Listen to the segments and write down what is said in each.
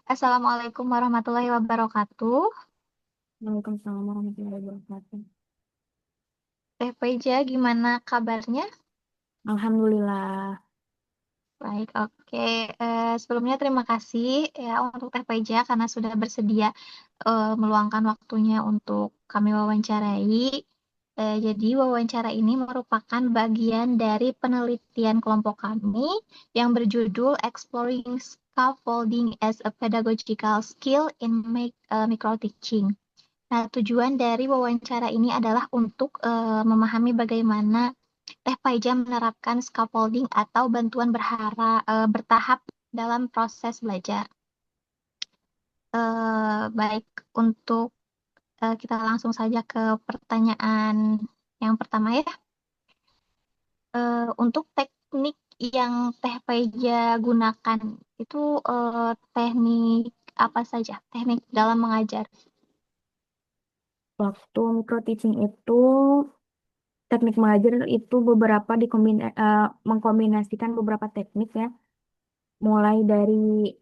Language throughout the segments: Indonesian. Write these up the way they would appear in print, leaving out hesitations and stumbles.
Assalamualaikum warahmatullahi wabarakatuh. Waalaikumsalam warahmatullahi wabarakatuh. Teh Peja, gimana kabarnya? Alhamdulillah. Baik, oke. Sebelumnya terima kasih ya untuk Teh Peja karena sudah bersedia meluangkan waktunya untuk kami wawancarai. Jadi wawancara ini merupakan bagian dari penelitian kelompok kami yang berjudul Exploring Scaffolding as a Pedagogical Skill in Micro Teaching. Nah, tujuan dari wawancara ini adalah untuk memahami bagaimana Teh Paija menerapkan scaffolding atau bantuan bertahap dalam proses belajar. Baik, untuk kita langsung saja ke pertanyaan yang pertama ya. Untuk teknik yang Teh Paija gunakan itu teknik apa saja? Teknik dalam mengajar. Waktu micro teaching itu teknik mengajar itu mengkombinasikan beberapa teknik ya, mulai dari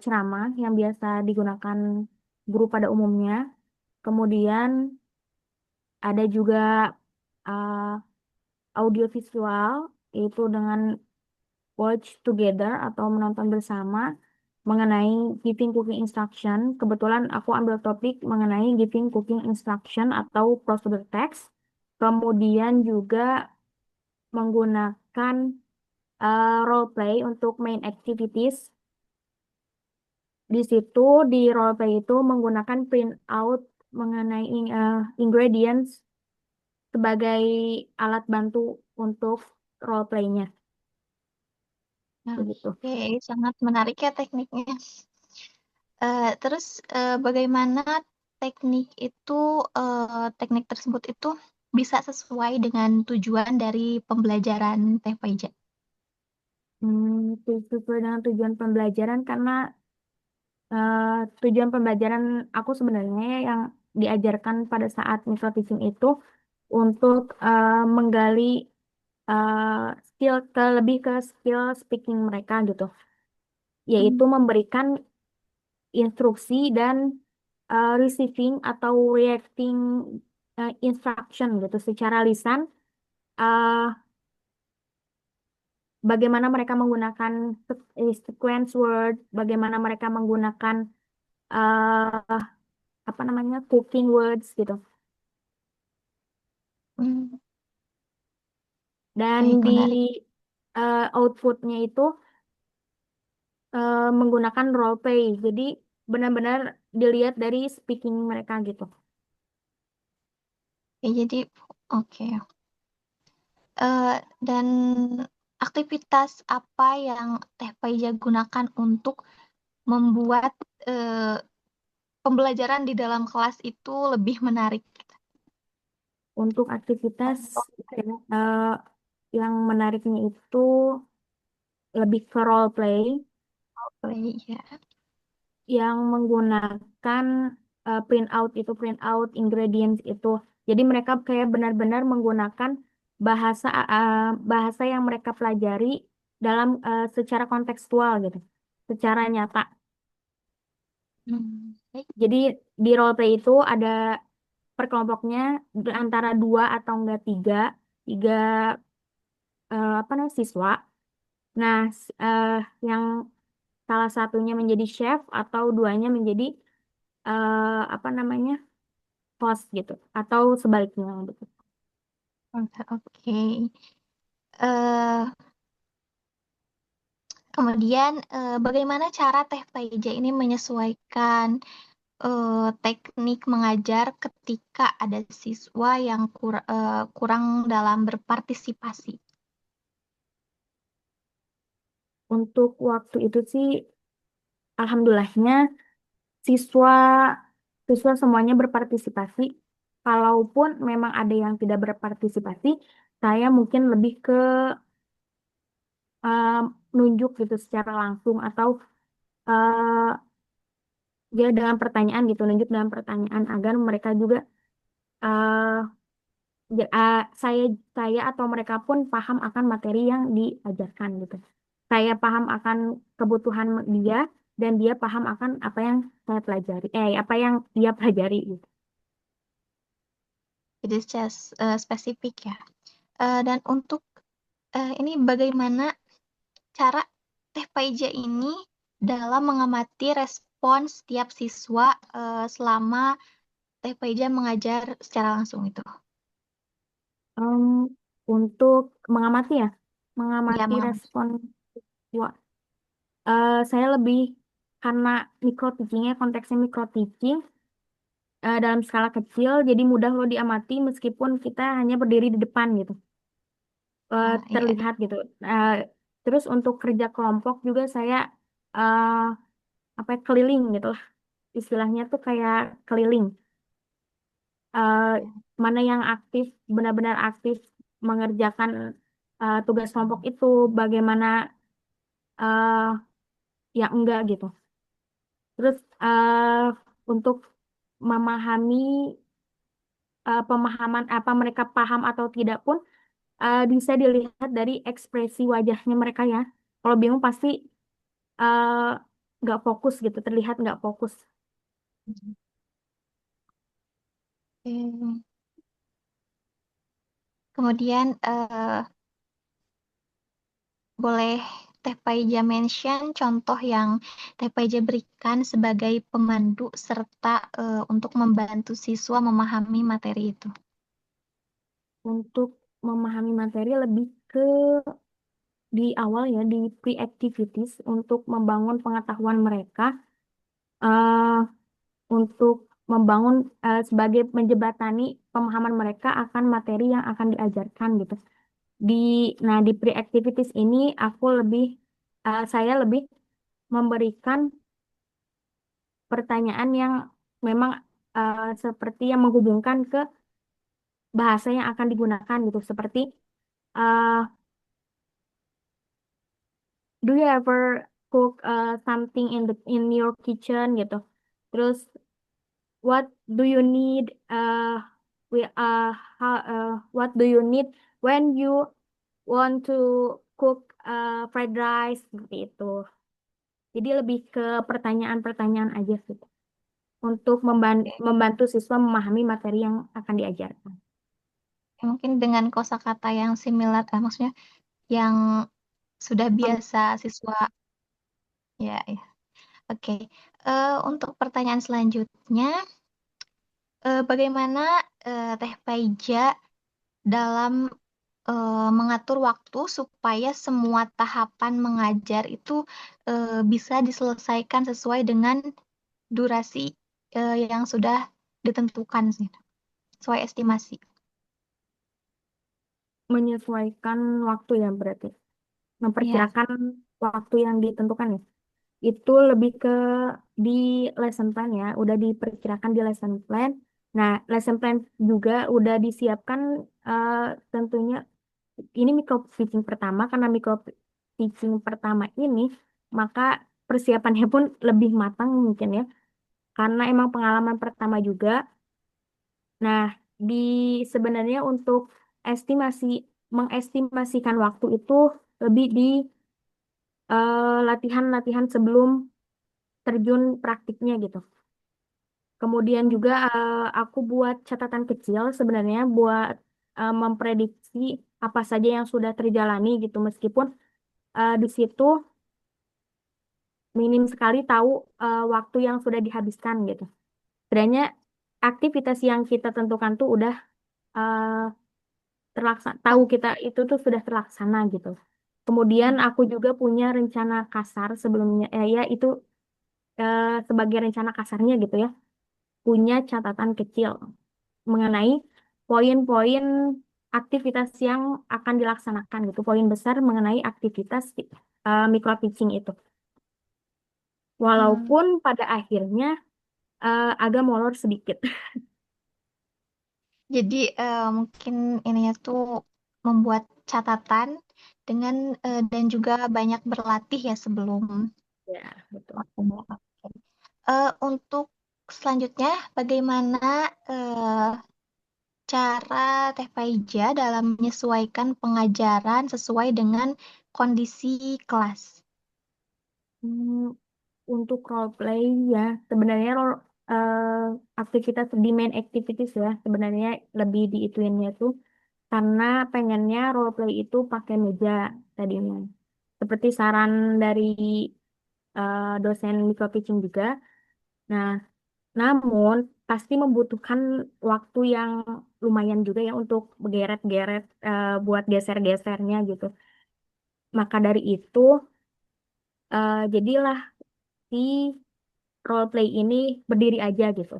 ceramah yang biasa digunakan guru pada umumnya, kemudian ada juga uh, audiovisual, yaitu dengan watch together atau menonton bersama mengenai giving cooking instruction. Kebetulan aku ambil topik mengenai giving cooking instruction atau procedure text. Kemudian juga menggunakan role play untuk main activities. Di situ di role play itu menggunakan print out mengenai ingredients sebagai alat bantu untuk role playnya. Nah, Begitu. oke, sangat menarik ya tekniknya. Terus bagaimana teknik itu, teknik tersebut itu bisa sesuai dengan tujuan dari pembelajaran Teh Paija? Sesuai dengan tujuan pembelajaran karena eh, tujuan pembelajaran aku sebenarnya yang diajarkan pada saat micro teaching itu untuk menggali eh, lebih ke skill speaking mereka gitu, Hmm, yaitu memberikan instruksi dan receiving atau reacting instruction gitu secara lisan, eh, bagaimana mereka menggunakan sequence word, bagaimana mereka menggunakan eh, apa namanya cooking words gitu. hmm, Dan baik, di menarik. outputnya itu menggunakan role play. Jadi benar-benar dilihat dari speaking mereka gitu. Ya, jadi, oke. Eh, dan aktivitas apa yang Teh Paija gunakan untuk membuat eh, pembelajaran di dalam kelas itu lebih menarik? Untuk aktivitas eh, yang menariknya itu lebih ke role play Play, ya. yang menggunakan print out ingredients itu. Jadi mereka kayak benar-benar menggunakan bahasa yang mereka pelajari dalam secara kontekstual gitu, secara nyata. Baik. Jadi di role play itu ada per kelompoknya antara dua atau enggak tiga apa namanya siswa. Nah, yang salah satunya menjadi chef atau duanya menjadi apa namanya host gitu atau sebaliknya gitu. Oke. eh Kemudian, bagaimana cara Teh Paija ini menyesuaikan teknik mengajar ketika ada siswa yang kurang dalam berpartisipasi? Untuk waktu itu sih alhamdulillahnya siswa siswa semuanya berpartisipasi. Kalaupun memang ada yang tidak berpartisipasi, saya mungkin lebih ke eh, nunjuk gitu secara langsung atau eh, dia dengan pertanyaan gitu, nunjuk dengan pertanyaan agar mereka juga eh, saya atau mereka pun paham akan materi yang diajarkan gitu. Saya paham akan kebutuhan dia, dan dia paham akan apa yang saya pelajari, apa yang dia pelajari gitu. Jadi secara spesifik ya. Dan untuk ini bagaimana cara Teh Paija ini dalam mengamati respons setiap siswa selama Teh Paija mengajar secara langsung itu. Em, untuk mengamati ya, Ya, mengamati mengamati. respon siswa. Saya lebih karena micro teachingnya konteksnya micro teaching dalam skala kecil, jadi mudah lo diamati meskipun kita hanya berdiri di depan gitu, Ah, iya. terlihat gitu. Eh, Terus untuk kerja kelompok juga saya eh, apa ya, keliling gitu lah, istilahnya tuh kayak keliling. Eh, Mana yang aktif, benar-benar aktif mengerjakan tugas kelompok itu, bagaimana eh, yang enggak gitu. Terus untuk memahami pemahaman apa mereka paham atau tidak pun bisa dilihat dari ekspresi wajahnya mereka ya. Kalau bingung pasti eh, nggak fokus gitu, terlihat nggak fokus. Oke. Kemudian boleh Teh Paija mention contoh yang Teh Paija berikan sebagai pemandu serta untuk membantu siswa memahami materi itu. Untuk memahami materi lebih ke di awal ya, di pre-activities untuk membangun pengetahuan mereka, eh, untuk membangun sebagai menjebatani pemahaman mereka akan materi yang akan diajarkan gitu. Di di pre-activities ini saya lebih memberikan pertanyaan yang memang seperti yang menghubungkan ke bahasa yang akan digunakan gitu. Seperti uh, do you ever cook something in your kitchen gitu. Terus what do you need we how what do you need when you want to cook fried rice seperti itu. Jadi lebih ke pertanyaan-pertanyaan aja gitu untuk membantu siswa memahami materi yang akan diajarkan. Mungkin dengan kosakata yang similar, maksudnya yang sudah biasa siswa, ya, ya. Oke. Untuk pertanyaan selanjutnya, bagaimana Teh Paija dalam mengatur waktu supaya semua tahapan mengajar itu bisa diselesaikan sesuai dengan durasi yang sudah ditentukan sih, sesuai estimasi. Menyesuaikan waktu ya berarti. Iya. Memperkirakan waktu yang ditentukan ya. Itu lebih ke di lesson plan ya, udah diperkirakan di lesson plan. Nah, lesson plan juga udah disiapkan eh, tentunya ini micro teaching pertama karena micro teaching pertama ini maka persiapannya pun lebih matang mungkin ya. Karena emang pengalaman pertama juga. Nah, di sebenarnya untuk estimasi mengestimasikan waktu itu lebih di latihan-latihan sebelum terjun praktiknya gitu. Kemudian Hmm. juga aku buat catatan kecil sebenarnya buat memprediksi apa saja yang sudah terjalani gitu meskipun di situ minim sekali tahu waktu yang sudah dihabiskan gitu. Sebenarnya aktivitas yang kita tentukan tuh udah eh, terlaksana, tahu kita itu tuh sudah terlaksana gitu. Kemudian aku juga punya rencana kasar sebelumnya, ya itu sebagai rencana kasarnya gitu ya, punya catatan kecil mengenai poin-poin aktivitas yang akan dilaksanakan gitu, poin besar mengenai aktivitas micro teaching itu. Hmm. Walaupun pada akhirnya agak molor sedikit. Jadi mungkin ininya tuh membuat catatan dengan dan juga banyak berlatih ya sebelum Ya, betul. waktunya. Oke. Untuk selanjutnya, bagaimana eh, cara Teh Paija dalam menyesuaikan pengajaran sesuai dengan kondisi kelas? Hmm, Untuk role play ya, sebenarnya aktivitas di main activities ya, sebenarnya lebih diituinnya tuh karena pengennya role play itu pakai meja tadinya. Seperti saran dari dosen micro teaching juga. Nah, namun pasti membutuhkan waktu yang lumayan juga ya untuk geret-geret buat geser-gesernya gitu. Maka dari itu jadilah si role play ini berdiri aja gitu.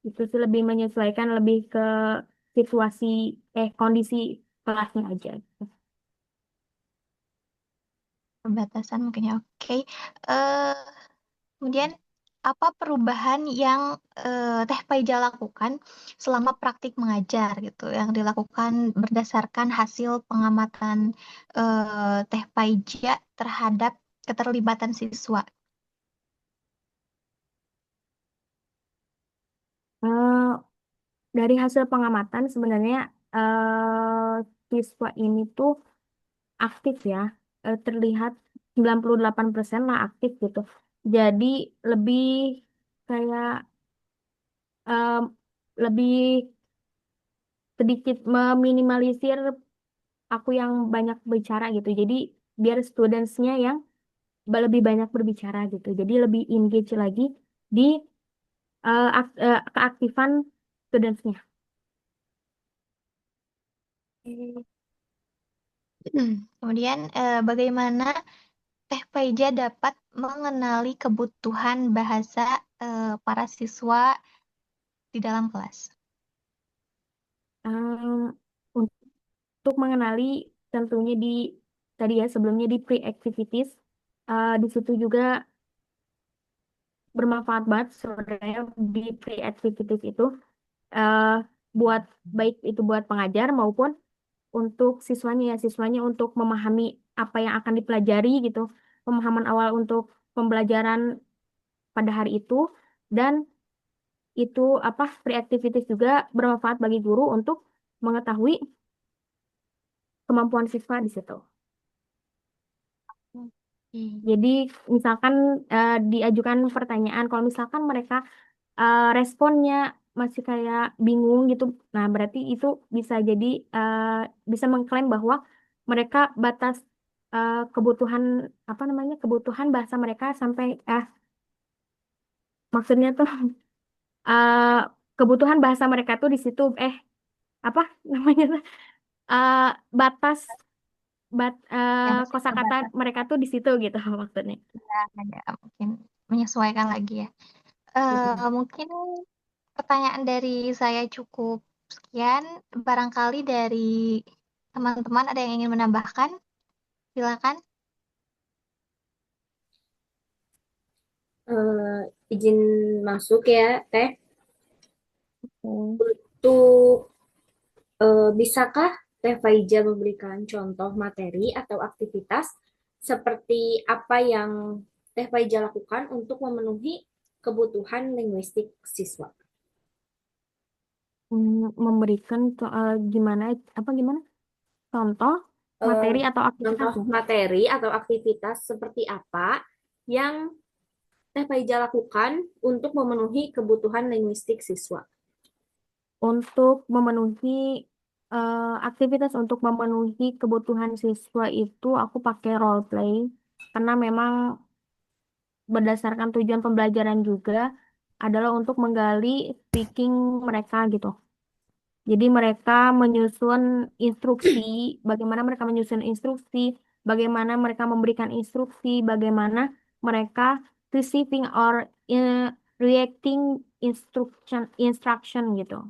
Itu sih lebih menyesuaikan lebih ke situasi kondisi kelasnya aja. Pembatasan mungkin ya. Oke. Eh, Kemudian apa perubahan yang Teh Paija lakukan selama praktik mengajar gitu, yang dilakukan berdasarkan hasil pengamatan Teh Paija terhadap keterlibatan siswa? Eh, dari hasil pengamatan sebenarnya siswa ini tuh aktif ya. Terlihat 98% lah aktif gitu. Jadi lebih kayak em, lebih sedikit meminimalisir aku yang banyak bicara gitu. Jadi biar studentsnya yang lebih banyak berbicara gitu. Jadi lebih engage lagi di keaktifan studentsnya. Oke. Kemudian bagaimana Teh Paija dapat mengenali kebutuhan bahasa para siswa di dalam kelas? Em, untuk mengenali tentunya di tadi ya sebelumnya di pre-activities di situ juga bermanfaat banget sebenarnya di pre-activities itu eh, buat baik itu buat pengajar maupun untuk siswanya ya siswanya untuk memahami apa yang akan dipelajari gitu pemahaman awal untuk pembelajaran pada hari itu dan itu apa pre-activities juga bermanfaat bagi guru untuk mengetahui kemampuan siswa di situ. Oke. Jadi misalkan diajukan pertanyaan, kalau misalkan mereka responnya masih kayak bingung gitu, nah berarti itu bisa jadi eh, bisa mengklaim bahwa mereka batas kebutuhan apa namanya kebutuhan bahasa mereka sampai maksudnya tuh eh, kebutuhan bahasa mereka tuh di situ apa namanya tuh eh, batas Yang masih kosakata terbatas. mereka tuh di situ gitu maksudnya. Ya, ada mungkin menyesuaikan lagi ya. Betul. Mungkin pertanyaan dari saya cukup sekian. Barangkali dari teman-teman ada yang ingin menambahkan? Silakan. Eh, izin masuk ya, Teh. Hmm. Untuk bisakah Teh Faiza memberikan contoh materi atau aktivitas seperti apa yang Teh Faiza lakukan untuk memenuhi kebutuhan linguistik siswa? Memberikan gimana apa gimana contoh Eh, materi atau contoh aktivitasnya materi atau aktivitas seperti apa yang Teh Faiza lakukan untuk memenuhi kebutuhan linguistik siswa? untuk memenuhi aktivitas untuk memenuhi kebutuhan siswa itu aku pakai role play karena memang berdasarkan tujuan pembelajaran juga adalah untuk menggali speaking mereka gitu. Jadi mereka menyusun instruksi, bagaimana mereka menyusun instruksi, bagaimana mereka memberikan instruksi, bagaimana mereka receiving or reacting instruction gitu,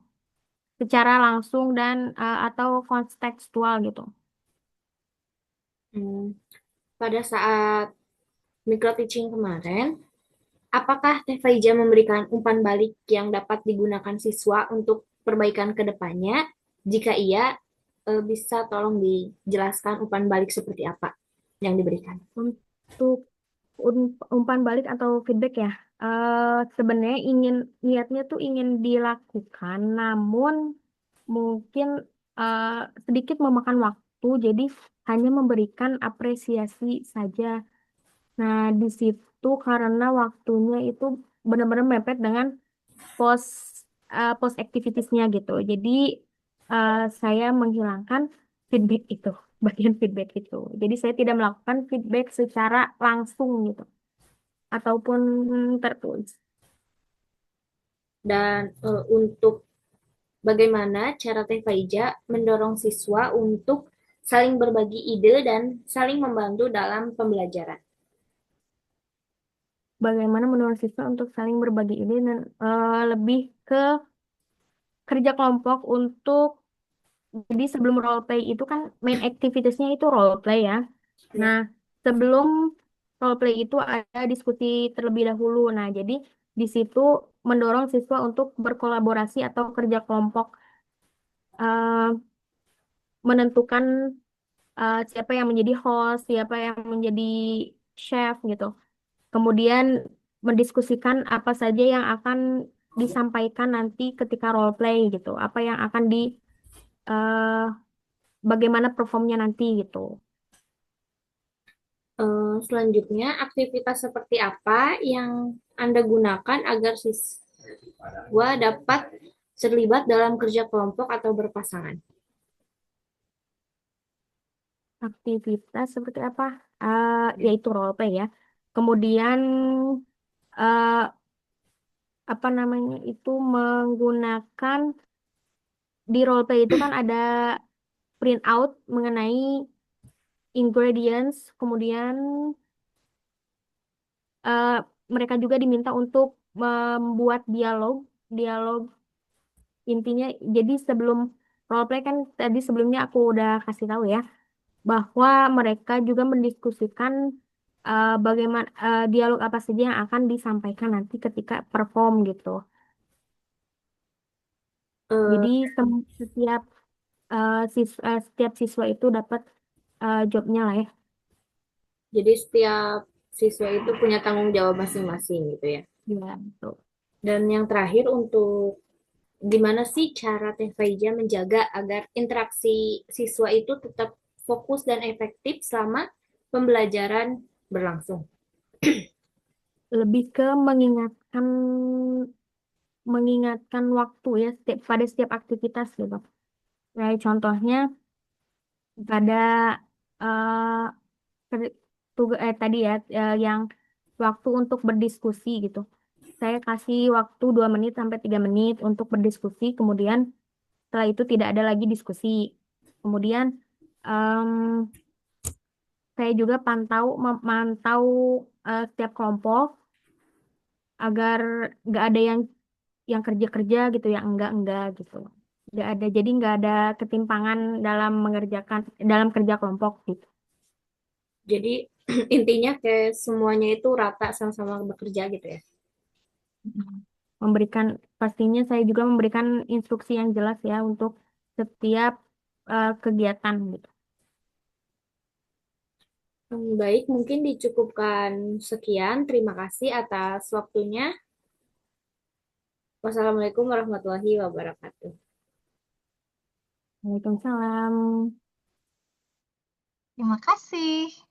secara langsung dan atau kontekstual gitu. Hmm, pada saat micro teaching kemarin, apakah Teh Faiza memberikan umpan balik yang dapat digunakan siswa untuk perbaikan ke depannya? Jika iya, bisa tolong dijelaskan umpan balik seperti apa yang diberikan? Untuk umpan balik atau feedback ya, sebenarnya niatnya tuh ingin dilakukan, namun mungkin eh, sedikit memakan waktu, jadi hanya memberikan apresiasi saja. Nah, di situ itu karena waktunya itu benar-benar mepet dengan post post activitiesnya gitu. Jadi saya menghilangkan feedback itu, bagian feedback itu. Jadi saya tidak melakukan feedback secara langsung gitu ataupun tertulis. Dan untuk bagaimana cara Teh Faiza mendorong siswa untuk saling berbagi ide dan saling membantu dalam pembelajaran? Bagaimana menurut siswa untuk saling berbagi ide dan lebih ke kerja kelompok untuk jadi sebelum role play itu kan main activitiesnya itu role play ya. Ya. Nah, sebelum role play itu ada diskusi terlebih dahulu. Nah, jadi di situ mendorong siswa untuk berkolaborasi atau kerja kelompok, eh, menentukan siapa yang menjadi host, siapa yang menjadi chef gitu. Kemudian mendiskusikan apa saja yang akan disampaikan nanti ketika role play gitu. Apa yang akan eh, bagaimana performnya nanti gitu. Selanjutnya, aktivitas seperti apa yang Anda gunakan agar siswa dapat terlibat dalam kerja kelompok atau berpasangan? Aktivitas seperti apa? Yaitu role play ya. Kemudian eh, apa namanya itu menggunakan di role play itu kan ada print out mengenai ingredients, kemudian eh, mereka juga diminta untuk membuat dialog, dialog intinya. Jadi sebelum role play kan tadi sebelumnya aku udah kasih tahu ya bahwa mereka juga mendiskusikan bagaimana dialog apa saja yang akan disampaikan nanti ketika perform gitu. Eh, Jadi setiap siswa itu dapat jobnya lah ya. jadi setiap siswa itu punya tanggung jawab masing-masing gitu ya. Ya, betul. Dan yang terakhir untuk gimana sih cara Teh Faiza menjaga agar interaksi siswa itu tetap fokus dan efektif selama pembelajaran berlangsung? Lebih ke mengingatkan waktu ya pada setiap aktivitas gitu. Kayak contohnya pada eh, tadi ya yang waktu untuk berdiskusi gitu. Saya kasih waktu 2 menit sampai 3 menit untuk berdiskusi. Kemudian setelah itu tidak ada lagi diskusi. Kemudian em, saya juga memantau setiap kelompok agar nggak ada yang kerja-kerja gitu, yang enggak gitu. Nggak ada, jadi nggak ada ketimpangan dalam kerja kelompok gitu. Jadi intinya kayak semuanya itu rata sama-sama bekerja gitu ya. Memberikan pastinya saya juga memberikan instruksi yang jelas ya untuk setiap kegiatan gitu. Baik, mungkin dicukupkan sekian. Terima kasih atas waktunya. Wassalamualaikum warahmatullahi wabarakatuh. Waalaikumsalam. Terima kasih.